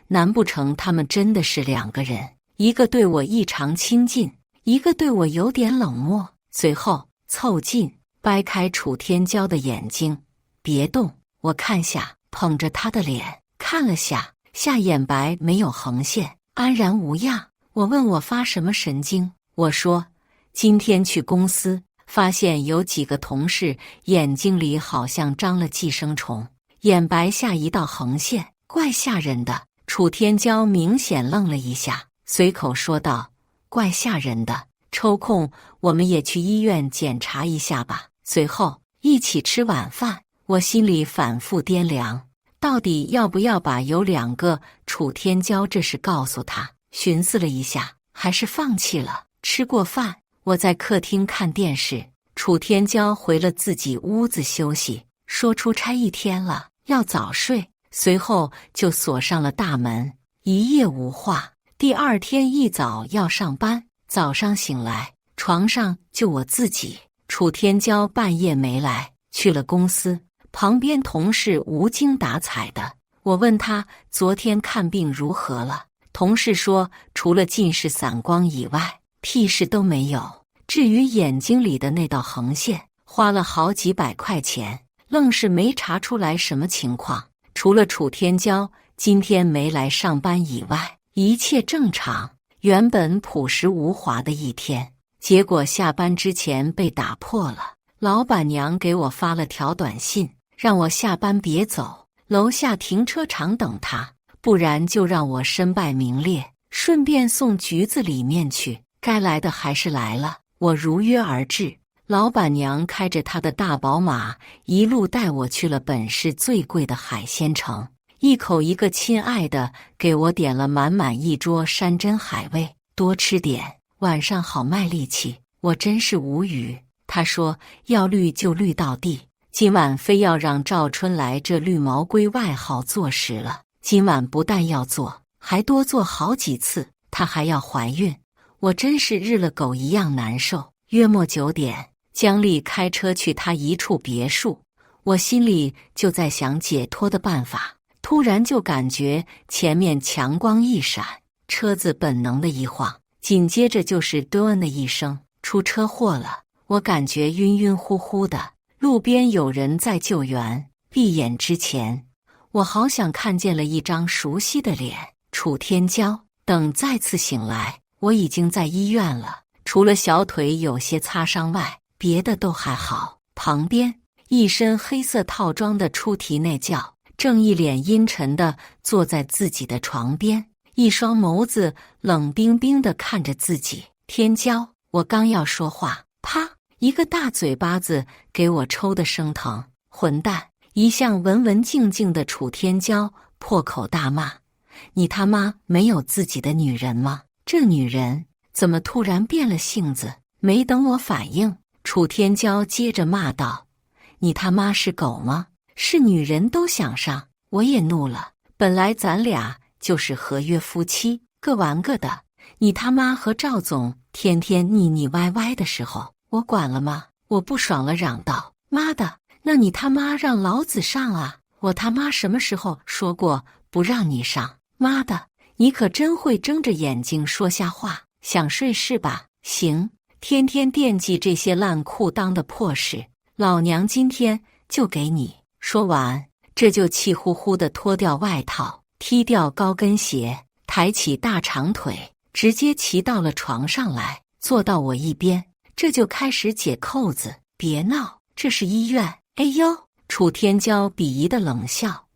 难不成他们真的是两个人？一个对我异常亲近，一个对我有点冷漠。随后凑近，掰开楚天骄的眼睛：“别动。”我看下，捧着他的脸看了下，下眼白没有横线，安然无恙。我问我发什么神经？我说：“今天去公司，发现有几个同事眼睛里好像长了寄生虫，眼白下一道横线，怪吓人的。”楚天骄明显愣了一下，随口说道：“怪吓人的，抽空我们也去医院检查一下吧。”随后一起吃晚饭。我心里反复掂量，到底要不要把有两个楚天骄这事告诉他。寻思了一下，还是放弃了。吃过饭，我在客厅看电视，楚天骄回了自己屋子休息，说出差一天了，要早睡，随后就锁上了大门，一夜无话。第二天一早要上班，早上醒来，床上就我自己。楚天骄半夜没来，去了公司，旁边同事无精打采的。我问他昨天看病如何了，同事说除了近视散光以外，屁事都没有。至于眼睛里的那道横线，花了好几百块钱，愣是没查出来什么情况。除了楚天骄今天没来上班以外，一切正常。原本朴实无华的一天，结果下班之前被打破了。老板娘给我发了条短信，让我下班别走，楼下停车场等她，不然就让我身败名裂，顺便送局子里面去。该来的还是来了，我如约而至。老板娘开着她的大宝马，一路带我去了本市最贵的海鲜城，一口一个亲爱的，给我点了满满一桌山珍海味，多吃点，晚上好卖力气。我真是无语。他说要绿就绿到底，今晚非要让赵春来这绿毛龟外号坐实了。今晚不但要做，还多做好几次，她还要怀孕。我真是日了狗一样难受。约莫9点，姜丽开车去她一处别墅，我心里就在想解脱的办法，突然就感觉前面强光一闪，车子本能的一晃，紧接着就是咚的一声，出车祸了。我感觉晕晕乎乎的，路边有人在救援。闭眼之前，我好想看见了一张熟悉的脸，楚天骄。等再次醒来，我已经在医院了，除了小腿有些擦伤外，别的都还好。旁边一身黑色套装的出题内教正一脸阴沉地坐在自己的床边，一双眸子冷冰冰地看着自己。天骄，我刚要说话，啪，一个大嘴巴子给我抽得生疼。混蛋！一向文文静静的楚天骄破口大骂：你他妈没有自己的女人吗？这女人怎么突然变了性子？没等我反应，楚天骄接着骂道：你他妈是狗吗？是女人都想上。我也怒了，本来咱俩就是合约夫妻，各玩各的，你他妈和赵总天天腻腻歪歪的时候，我管了吗？我不爽了，嚷道：妈的，那你他妈让老子上啊！我他妈什么时候说过不让你上？妈的，你可真会睁着眼睛说瞎话，想睡是吧？行，天天惦记这些烂裤裆的破事，老娘今天就给你。说完，这就气呼呼地脱掉外套，踢掉高跟鞋，抬起大长腿，直接骑到了床上来，坐到我一边，这就开始解扣子。别闹，这是医院。哎呦！楚天骄鄙夷的冷笑：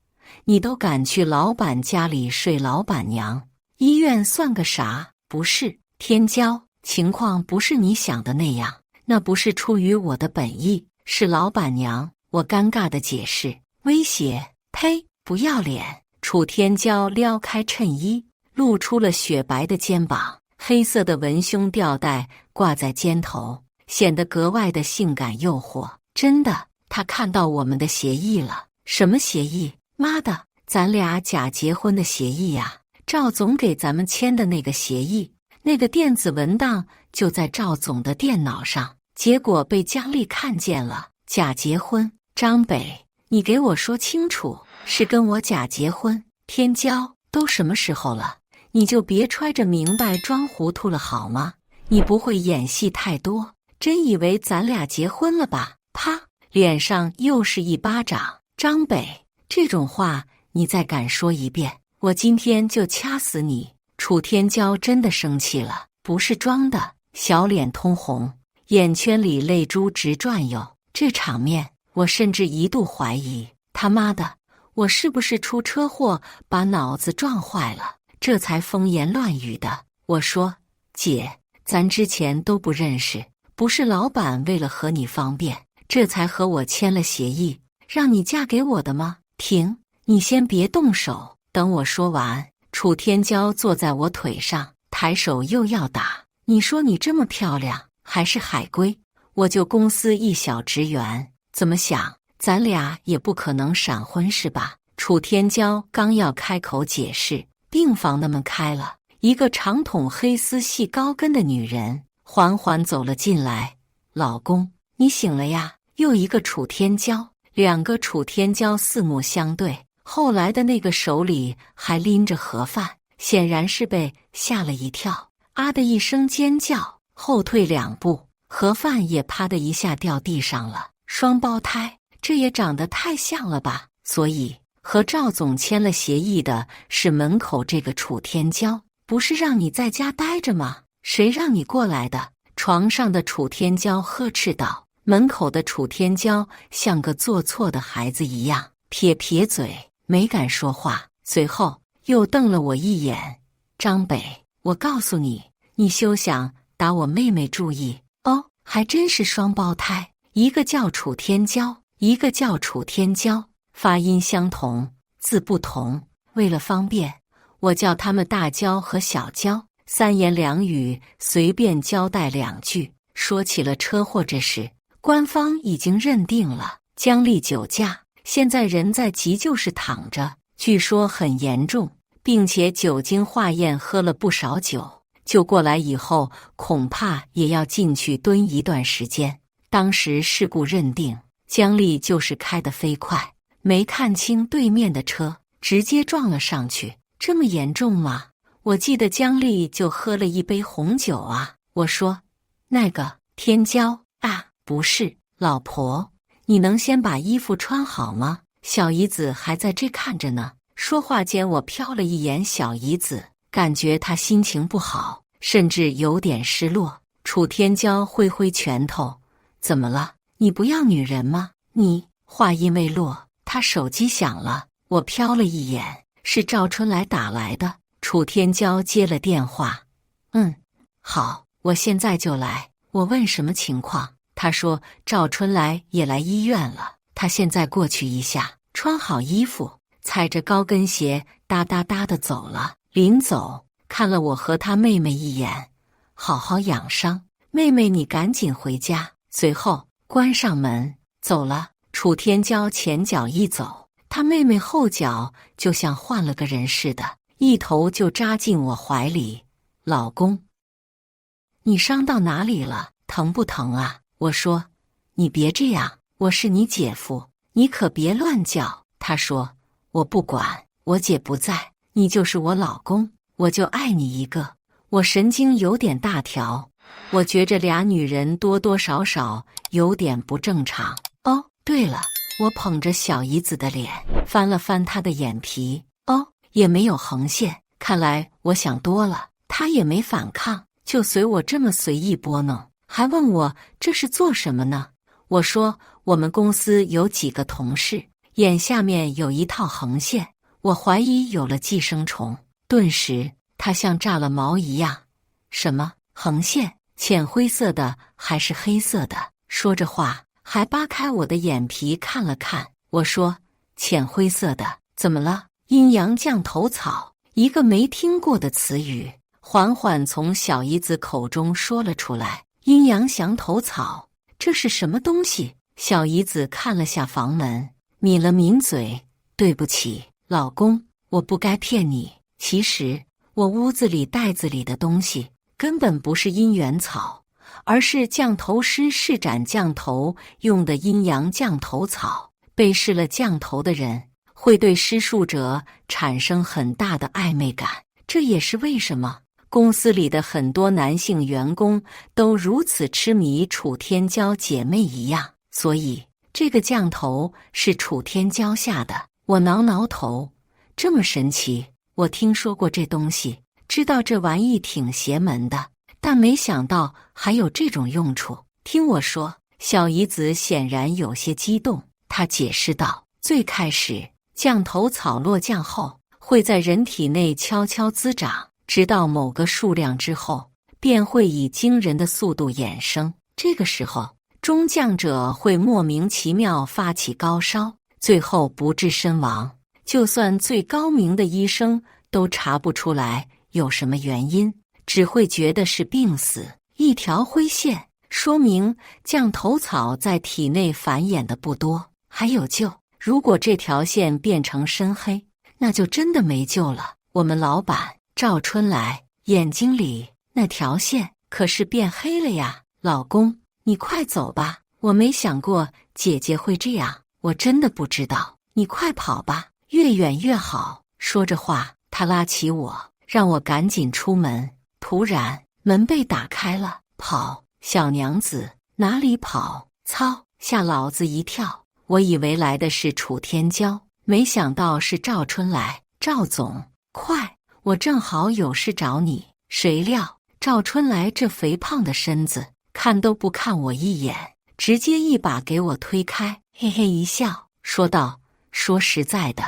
你都敢去老板家里睡老板娘，医院算个啥？不是，天骄，情况不是你想的那样，那不是出于我的本意，是老板娘。我尴尬的解释。威胁？呸！不要脸！楚天骄撩开衬衣，露出了雪白的肩膀，黑色的文胸吊带挂在肩头，显得格外的性感诱惑。真的，他看到我们的协议了。什么协议？妈的，咱俩假结婚的协议呀！赵总给咱们签的那个协议，那个电子文档就在赵总的电脑上，结果被姜丽看见了。假结婚？张北，你给我说清楚，是跟我假结婚？天骄，都什么时候了，你就别揣着明白装糊涂了好吗？你不会演戏太多，真以为咱俩结婚了吧？啪，脸上又是一巴掌。张北，这种话你再敢说一遍，我今天就掐死你！楚天骄真的生气了，不是装的，小脸通红，眼圈里泪珠直转悠。这场面，我甚至一度怀疑，他妈的，我是不是出车祸把脑子撞坏了，这才风言乱语的。我说，姐，咱之前都不认识，不是老板为了和你方便，这才和我签了协议，让你嫁给我的吗？停，你先别动手，等我说完。楚天骄坐在我腿上，抬手又要打。你说你这么漂亮，还是海归，我就公司一小职员，怎么想？咱俩也不可能闪婚是吧？楚天骄刚要开口解释，病房的门开了，一个长筒黑丝细高跟的女人缓缓走了进来。老公，你醒了呀？又一个楚天骄，两个楚天骄四目相对，后来的那个手里还拎着盒饭，显然是被吓了一跳，啊的一声尖叫，后退2步，盒饭也啪的一下掉地上了。双胞胎，这也长得太像了吧？所以和赵总签了协议的是门口这个楚天骄，不是让你在家待着吗？谁让你过来的？床上的楚天骄呵斥道。门口的楚天骄像个做错的孩子一样，撇撇嘴，没敢说话，随后又瞪了我一眼。张北，我告诉你，你休想打我妹妹注意哦！还真是双胞胎，一个叫楚天骄，一个叫楚天骄，发音相同，字不同。为了方便，我叫他们大娇和小娇，三言两语随便交代2句，说起了车祸这事。官方已经认定了姜丽酒驾，现在人在急救室躺着，据说很严重，并且酒精化验喝了不少酒，救过来以后恐怕也要进去蹲一段时间。当时事故认定姜丽就是开得飞快，没看清对面的车，直接撞了上去。这么严重吗？我记得姜丽就喝了一杯红酒啊。我说，那个天骄啊，不是，老婆，你能先把衣服穿好吗？小姨子还在这看着呢。说话间，我瞟了一眼小姨子，感觉她心情不好，甚至有点失落。楚天骄挥挥拳头，怎么了？你不要女人吗？你……话音未落，他手机响了，我瞟了一眼，是赵春来打来的。楚天骄接了电话，好，我现在就来。我问什么情况？他说赵春来也来医院了，他现在过去一下。穿好衣服，踩着高跟鞋哒哒哒的走了。临走，看了我和他妹妹一眼，好好养伤，妹妹你赶紧回家。随后关上门走了。楚天骄前脚一走，他妹妹后脚就像换了个人似的，一头就扎进我怀里。老公，你伤到哪里了？疼不疼啊？我说，你别这样，我是你姐夫，你可别乱叫。他说，我不管，我姐不在，你就是我老公，我就爱你一个。我神经有点大条，我觉着俩女人多多少少有点不正常。哦，对了，我捧着小姨子的脸，翻了翻她的眼皮，也没有横线，看来我想多了。她也没反抗，就随我这么随意拨弄，还问我这是做什么呢？我说我们公司有几个同事眼下面有一套横线，我怀疑有了寄生虫。顿时她像炸了毛一样，什么横线？浅灰色的还是黑色的？说着话还扒开我的眼皮看了看。我说，浅灰色的。怎么了？阴阳降头草，一个没听过的词语，缓缓从小姨子口中说了出来。阴阳降头草，这是什么东西？小姨子看了下房门，抿了抿嘴，对不起，老公，我不该骗你。其实我屋子里袋子里的东西根本不是姻缘草，而是降头师施展降头用的阴阳降头草。被施了降头的人会对施术者产生很大的暧昧感，这也是为什么公司里的很多男性员工都如此痴迷楚天骄姐妹一样。所以这个降头是楚天骄下的。我挠挠头，这么神奇，我听说过这东西，知道这玩意挺邪门的，但没想到还有这种用处。听我说，小姨子显然有些激动，她解释道，最开始降头草落降后会在人体内悄悄滋长，直到某个数量之后便会以惊人的速度衍生。这个时候中降者会莫名其妙发起高烧，最后不治身亡。就算最高明的医生都查不出来有什么原因，只会觉得是病死。一条灰线，说明降头草在体内繁衍的不多，还有救。如果这条线变成深黑，那就真的没救了。我们老板赵春来眼睛里那条线可是变黑了呀。老公，你快走吧，我没想过姐姐会这样，我真的不知道。你快跑吧，越远越好。说着话，他拉起我，让我赶紧出门。突然门被打开了，跑，小娘子，哪里跑？操！吓老子一跳，我以为来的是楚天骄，没想到是赵春来。赵总，快，我正好有事找你。谁料赵春来这肥胖的身子，看都不看我一眼，直接一把给我推开，嘿嘿一笑，说道：说实在的，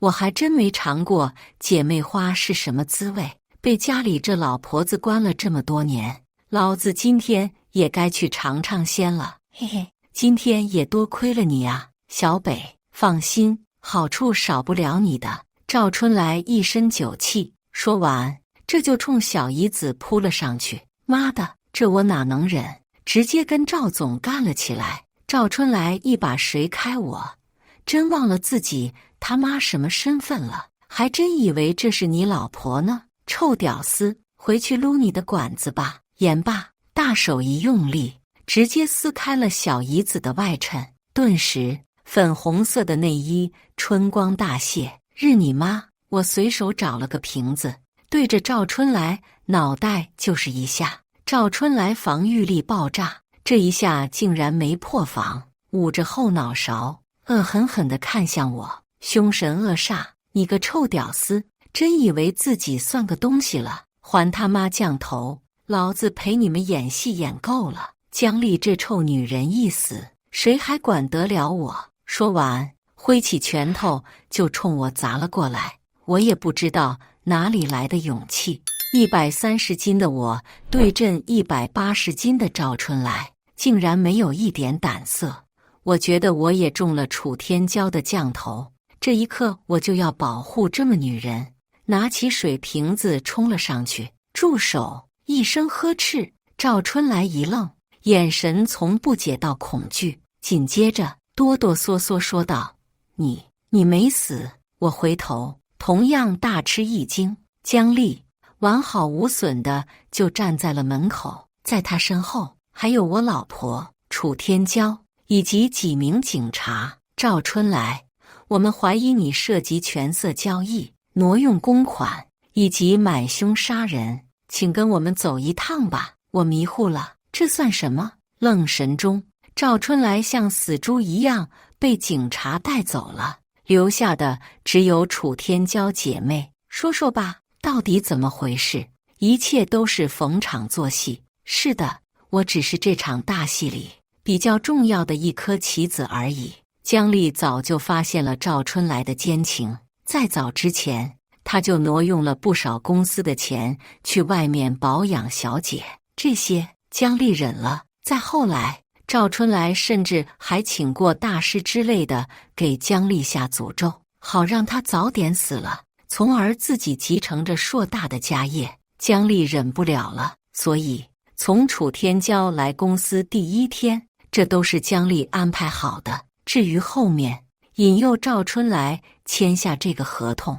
我还真没尝过姐妹花是什么滋味，被家里这老婆子关了这么多年，老子今天也该去尝尝鲜了，嘿嘿。今天也多亏了你啊，小北，放心，好处少不了你的。赵春来一身酒气，说完，这就冲小姨子扑了上去。妈的，这我哪能忍，直接跟赵总干了起来。赵春来一把谁开我，真忘了自己他妈什么身份了，还真以为这是你老婆呢。臭屌丝，回去撸你的管子吧。言罢，大手一用力，直接撕开了小姨子的外衬，顿时粉红色的内衣春光大泄。日你妈！我随手找了个瓶子，对着赵春来脑袋就是一下。赵春来防御力爆炸，这一下竟然没破防，捂着后脑勺，恶狠狠地看向我，凶神恶煞：你个臭屌丝，真以为自己算个东西了？还他妈降头！老子陪你们演戏演够了，姜丽这臭女人一死，谁还管得了我？说完，挥起拳头就冲我砸了过来。我也不知道哪里来的勇气，130斤的我对阵180斤的赵春来，竟然没有一点胆色。我觉得我也中了楚天骄的降头，这一刻我就要保护这么女人，拿起水瓶子冲了上去。住手！一声呵斥，赵春来一愣，眼神从不解到恐惧，紧接着哆哆嗦嗦说道：你没死。我回头同样大吃一惊，姜丽完好无损的就站在了门口，在他身后还有我老婆楚天骄以及几名警察。赵春来，我们怀疑你涉及权色交易、挪用公款以及买凶杀人，请跟我们走一趟吧。我迷糊了，这算什么？愣神中，赵春来像死猪一样被警察带走了，留下的只有楚天骄姐妹。说吧，到底怎么回事？一切都是逢场作戏。是的，我只是这场大戏里比较重要的一颗棋子而已。姜丽早就发现了赵春来的奸情，在早之前，他就挪用了不少公司的钱去外面保养小姐，这些姜丽忍了。再后来，赵春来甚至还请过大师之类的给姜丽下诅咒，好让她早点死了，从而自己继承着硕大的家业。姜丽忍不了了，所以从楚天骄来公司第一天，这都是姜丽安排好的。至于后面引诱赵春来签下这个合同，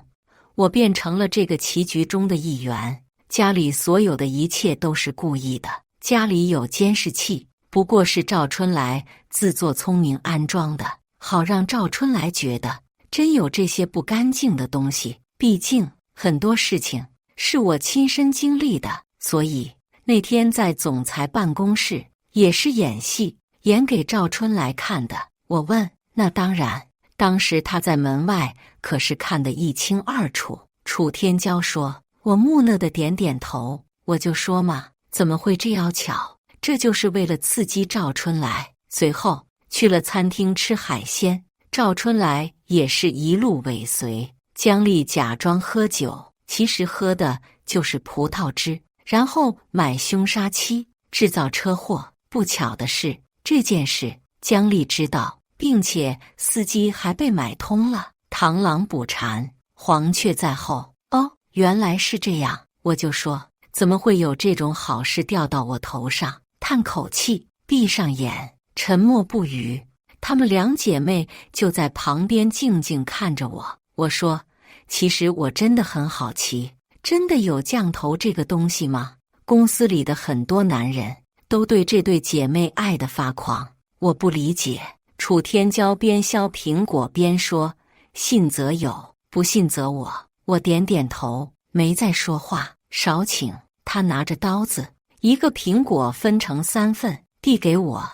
我变成了这个棋局中的一员。家里所有的一切都是故意的，家里有监视器，不过是赵春来自作聪明安装的，好让赵春来觉得真有这些不干净的东西。毕竟很多事情是我亲身经历的，所以那天在总裁办公室也是演戏，演给赵春来看的。我问：那当然，当时他在门外可是看得一清二楚。楚天骄说：我木讷的点点头。我就说嘛，怎么会这样巧？这就是为了刺激赵春来。随后去了餐厅吃海鲜，赵春来也是一路尾随。姜丽假装喝酒，其实喝的就是葡萄汁，然后买凶杀妻，制造车祸。不巧的是，这件事姜丽知道，并且司机还被买通了。螳螂捕蝉，黄雀在后。哦，原来是这样。我就说，怎么会有这种好事掉到我头上？叹口气，闭上眼，沉默不语。她们两姐妹就在旁边静静看着我。我说：“其实我真的很好奇，真的有降头这个东西吗？公司里的很多男人都对这对姐妹爱得发狂，我不理解。”楚天骄边削苹果边说：“信则有，不信则我。”我点点头，没再说话。少请。他拿着刀子，一个苹果分成3份，递给我。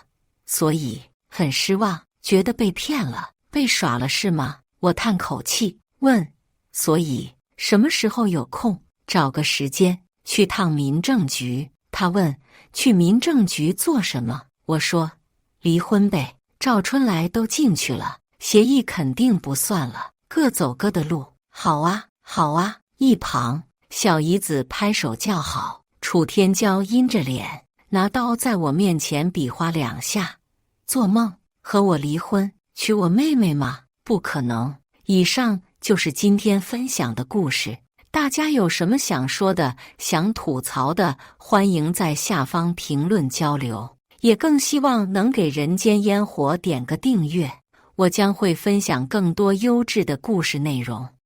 所以很失望，觉得被骗了，被耍了是吗？我叹口气，问：“所以什么时候有空？找个时间去趟民政局。”他问：“去民政局做什么？”我说：“离婚呗。赵春来都进去了，协议肯定不算了，各走各的路。”好啊，好啊！一旁小姨子拍手叫好。楚天骄阴着脸，拿刀在我面前比划2下。做梦，和我离婚，娶我妹妹吗？不可能。以上就是今天分享的故事。大家有什么想说的、想吐槽的，欢迎在下方评论交流。也更希望能给人间烟火点个订阅，我将会分享更多优质的故事内容。